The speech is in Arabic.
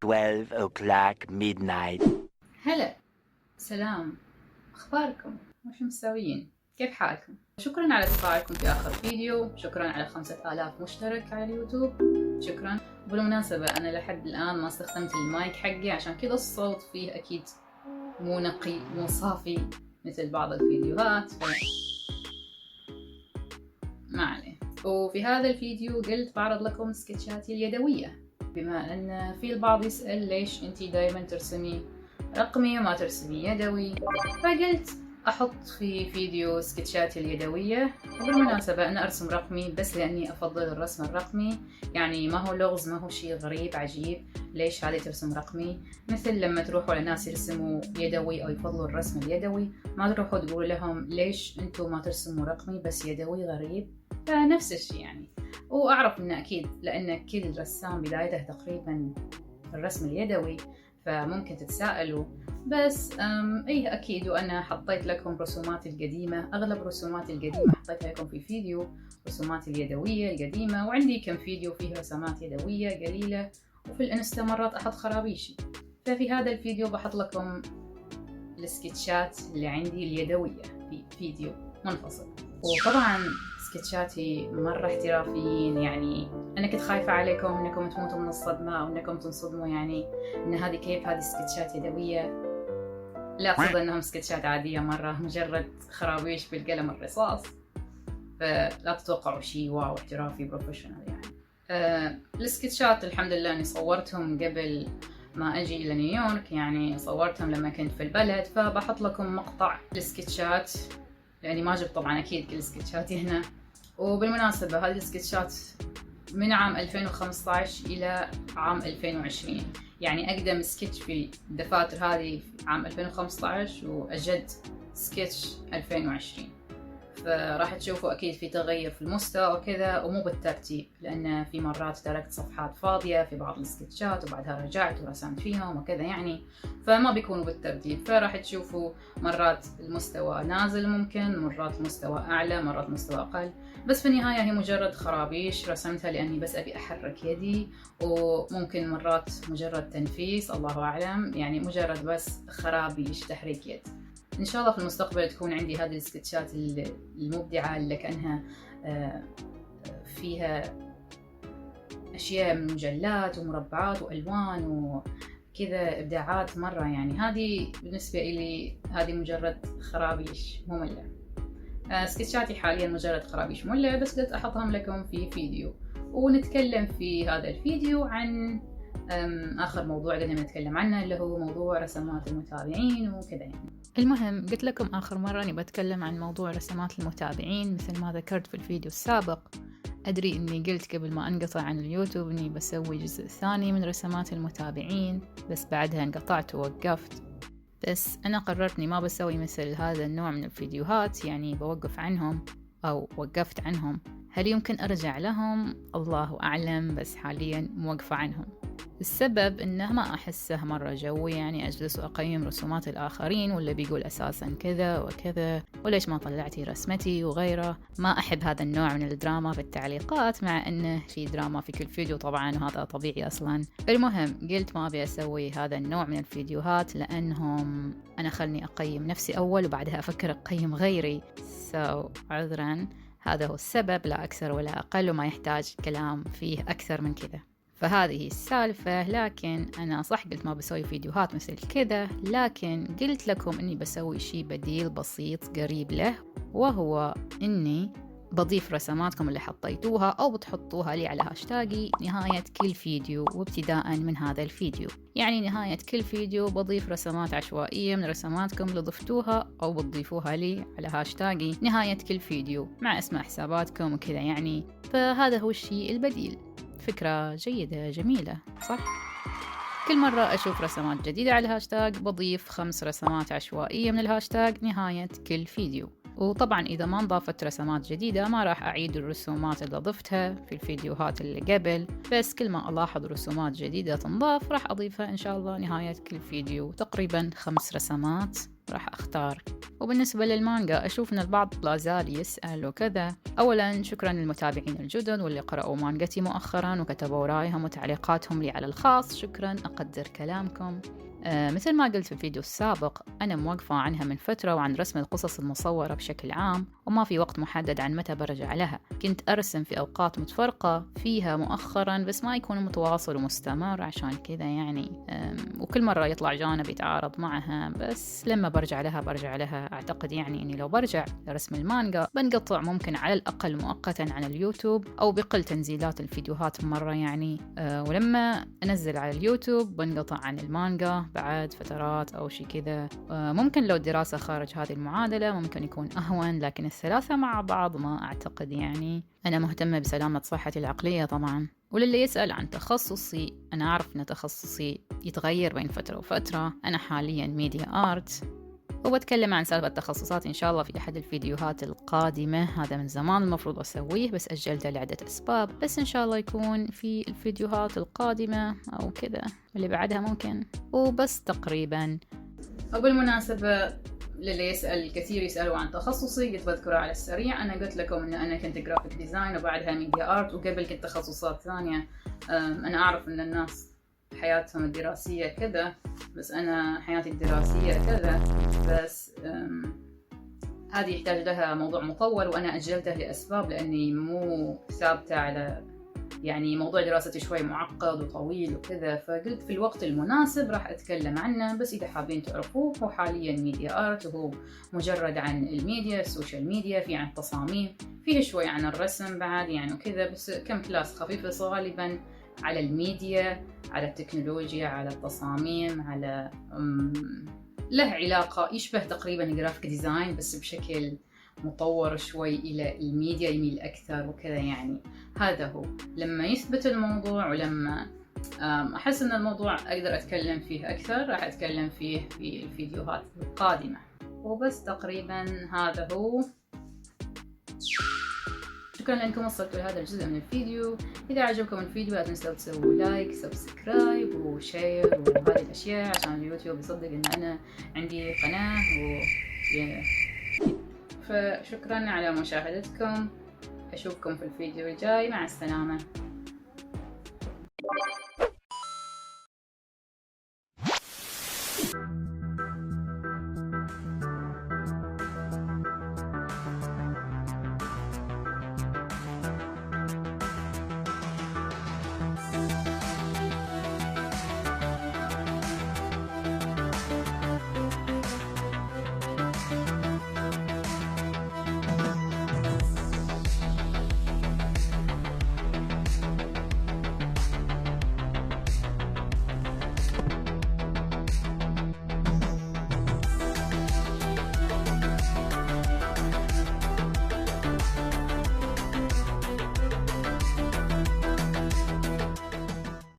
12 o'clock midnight. هلا، سلام، أخباركم؟ وش مسويين؟ كيف حالكم؟ شكرا على تفاعلكم في آخر فيديو، شكرا على 5000 مشترك على اليوتيوب، شكرا. بالمناسبة أنا لحد الآن ما استخدمت المايك حقي، عشان كذا الصوت فيه أكيد مو نقي مو صافي مثل بعض الفيديوهات، ما عليه. وفي هذا الفيديو قلت بعرض لكم سكتشاتي اليدوية، بما أن في البعض يسأل ليش أنتي دايما ترسمي رقمي وما ترسمي يدوي، فقلت أحط في فيديو سكتشاتي اليدوية. وبالمناسبة أنا أرسم رقمي بس لأني أفضل الرسم الرقمي، يعني ما هو لغز، ما هو شيء غريب عجيب ليش هذه ترسم رقمي. مثل لما تروحوا لناس يرسموا يدوي أو يفضلوا الرسم اليدوي، ما تروحوا تقولوا لهم ليش أنتوا ما ترسموا رقمي بس يدوي، غريب. فنفس الشيء يعني. وأعرف إن أكيد لأن كل رسام بدايته تقريبا الرسم اليدوي، فممكن تتساءلوا. بس ايه اكيد، وانا حطيت لكم رسوماتي القديمة، اغلب رسوماتي القديمة حطيتها لكم في فيديو، رسوماتي اليدوية القديمة، وعندي كم فيديو فيه رسمات يدوية قليلة، وفي الانستا مرات احط خرابيشي. ففي هذا الفيديو بحط لكم السكتشات اللي عندي اليدوية في فيديو منفصل. وطبعا سكتشاتي مرة احترافيين، يعني أنا كنت خايفة عليكم إنكم تموتوا من الصدمة أو إنكم تنصدموا، يعني إن هذه كيف هذه سكتشات يدوية. لا أقصد إنهم سكتشات عادية مرة، مجرد خرابيش بالقلم الرصاص، فلا تتوقعوا شيء واو احترافي بروفيشنال يعني. السكتشات الحمد لله إني صورتهم قبل ما أجي إلى نيويورك، يعني صورتهم لما كنت في البلد، فبحط لكم مقطع السكتشات لأني ما جبت طبعا أكيد كل سكتشاتي هنا. وبالمناسبة هذه السكتشات من عام 2015 إلى عام 2020، يعني أقدم سكتش في الدفاتر هذه في عام 2015 وأجد سكتش 2020. فراح تشوفوا أكيد في تغير في المستوى وكذا، ومو بالترتيب، لأن في مرات تركت صفحات فاضية في بعض السكتشات وبعدها رجعت ورسمت فيهم وكذا يعني، فما بيكونوا بالترتيب. فراح تشوفوا مرات المستوى نازل، ممكن مرات المستوى أعلى، مرات مستوى أقل، بس في النهاية هي مجرد خرابيش رسمتها لأني بس أبي أحرك يدي، وممكن مرات مجرد تنفيس الله أعلم، يعني مجرد بس خرابيش تحريك يد. إن شاء الله في المستقبل تكون عندي هذه السكتشات المبدعة اللي كأنها فيها أشياء من مجلات ومربعات وألوان وكذا، إبداعات مرة يعني. هذه بالنسبة إلي هذه مجرد خرابيش مملة. سكتشاتي حاليا مجرد خرابيش مملة، بس قلت أحطهم لكم في فيديو، ونتكلم في هذا الفيديو عن آخر موضوع قدنا نتكلم عنه، اللي هو موضوع رسمات المتابعين وكذا يعني. المهم قلت لكم آخر مرة أني بتكلم عن موضوع رسمات المتابعين مثل ما ذكرت في الفيديو السابق. أدري أني قلت قبل ما أنقطع عن اليوتيوب أني بسوي جزء ثاني من رسمات المتابعين، بس بعدها انقطعت ووقفت. بس أنا قررت أني ما بسوي مثل هذا النوع من الفيديوهات، يعني بوقف عنهم أو وقفت عنهم. هل يمكن أرجع لهم؟ الله أعلم، بس حاليا موقفة عنهم. السبب إنه ما أحسه مرة جوي، يعني أجلس وأقيم رسومات الآخرين واللي بيقول أساسا كذا وكذا وليش ما طلعتي رسمتي وغيره. ما أحب هذا النوع من الدراما في التعليقات، مع إنه في دراما في كل فيديو طبعا وهذا طبيعي أصلا. المهم قلت ما أبي أسوي هذا النوع من الفيديوهات، لأنهم أنا خلني أقيم نفسي أول وبعدها أفكر أقيم غيري. عذرا، هذا هو السبب لا أكثر ولا أقل، وما يحتاج كلام فيه أكثر من كذا. فهذه السالفة. لكن أنا صح قلت ما بسوي فيديوهات مثل كذا، لكن قلت لكم أني بسوي شيء بديل بسيط قريب له، وهو أني بضيف رسماتكم اللي حطيتوها أو بتحطوها لي على هاشتاجي نهاية كل فيديو، وابتداء من هذا الفيديو. يعني نهاية كل فيديو بضيف رسمات عشوائية من رسماتكم اللي ضفتوها أو بتضيفوها لي على هاشتاجي نهاية كل فيديو مع اسم حساباتكم وكذا يعني. فهذا هو الشيء البديل. فكرة جيدة جميلة صح؟ كل مرة أشوف رسمات جديدة على الهاشتاج بضيف 5 رسمات عشوائية من الهاشتاج نهاية كل فيديو. وطبعا إذا ما انضافت رسمات جديدة ما راح أعيد الرسومات اللي ضفتها في الفيديوهات اللي قبل، بس كل ما ألاحظ رسومات جديدة تنضاف راح أضيفها إن شاء الله نهاية كل فيديو. تقريبا 5 رسمات راح أختار. وبالنسبة للمانجا أشوف أن البعض لا زال يسأل وكذا. أولا شكرا للمتابعين الجدد واللي قرأوا مانجتي مؤخرا وكتبوا رأيهم وتعليقاتهم لي على الخاص، شكرا، أقدر كلامكم. مثل ما قلت في الفيديو السابق، أنا موقفة عنها من فترة وعن رسم القصص المصورة بشكل عام، وما في وقت محدد عن متى برجع لها. كنت أرسم في أوقات متفرقة فيها مؤخرا بس ما يكون متواصل ومستمر، عشان كذا يعني وكل مرة يطلع جانب يتعارض معها، بس لما برجع لها أعتقد يعني أني لو برجع لرسم المانجا بنقطع ممكن على الأقل مؤقتا عن اليوتيوب أو بقل تنزيلات الفيديوهات مرة يعني. ولما أنزل على اليوتيوب بنقطع عن المانجا بعد فترات أو شي كذا. ممكن لو الدراسة خارج هذه المعادلة ممكن يكون أهون، لكن الثلاثة مع بعض ما أعتقد. يعني أنا مهتمة بسلامة صحتي العقلية طبعا. وللي يسأل عن تخصصي، أنا أعرف أن تخصصي يتغير بين فترة وفترة. أنا حاليا ميديا آرت، وبتكلم عن سالفة التخصصات إن شاء الله في أحد الفيديوهات القادمة. هذا من زمان المفروض أسويه بس أجلته لعدة أسباب، بس إن شاء الله يكون في الفيديوهات القادمة أو كذا اللي بعدها ممكن. وبس تقريبا. وبالمناسبة للي يسأل، الكثير يسألوا عن تخصصي، قلت بذكره على السريع. أنا قلت لكم أن أنا كنت جرافيك ديزاين وبعدها ميديا آرت، وقبل كنت تخصصات ثانية. أنا أعرف أن الناس حياتهم الدراسية كذا، بس أنا حياتي الدراسية كذا، بس هذه يحتاج لها موضوع مطول وأنا أجلته لأسباب، لأني مو ثابتة على يعني موضوع دراستي شوي معقد وطويل وكذا، فقلت في الوقت المناسب راح أتكلم عنه. بس إذا حابين تعرفوه، هو حاليا ميديا آرت، وهو مجرد عن الميديا، السوشيال ميديا، في عن التصاميم، فيه شوي عن الرسم بعد يعني وكذا، بس كم كلاس خفيفة غالبا على الميديا، على التكنولوجيا، على التصاميم، على له علاقة يشبه تقريبا الجرافيك ديزاين بس بشكل مطور شوي إلى الميديا، يميل أكثر وكذا يعني. هذا هو لما يثبت الموضوع ولما أحس أن الموضوع أقدر أتكلم فيه أكثر، راح أتكلم فيه في الفيديوهات القادمة. وبس تقريبا هذا هو. شكرا لأنكم وصلتوا لهذا الجزء من الفيديو. إذا عجبكم الفيديو لا تنسوا تسووا لايك، سبسكرايب وشير وهذه الأشياء عشان اليوتيوب يصدق إن أنا عندي قناة فشكرا على مشاهدتكم. أشوفكم في الفيديو الجاي. مع السلامة.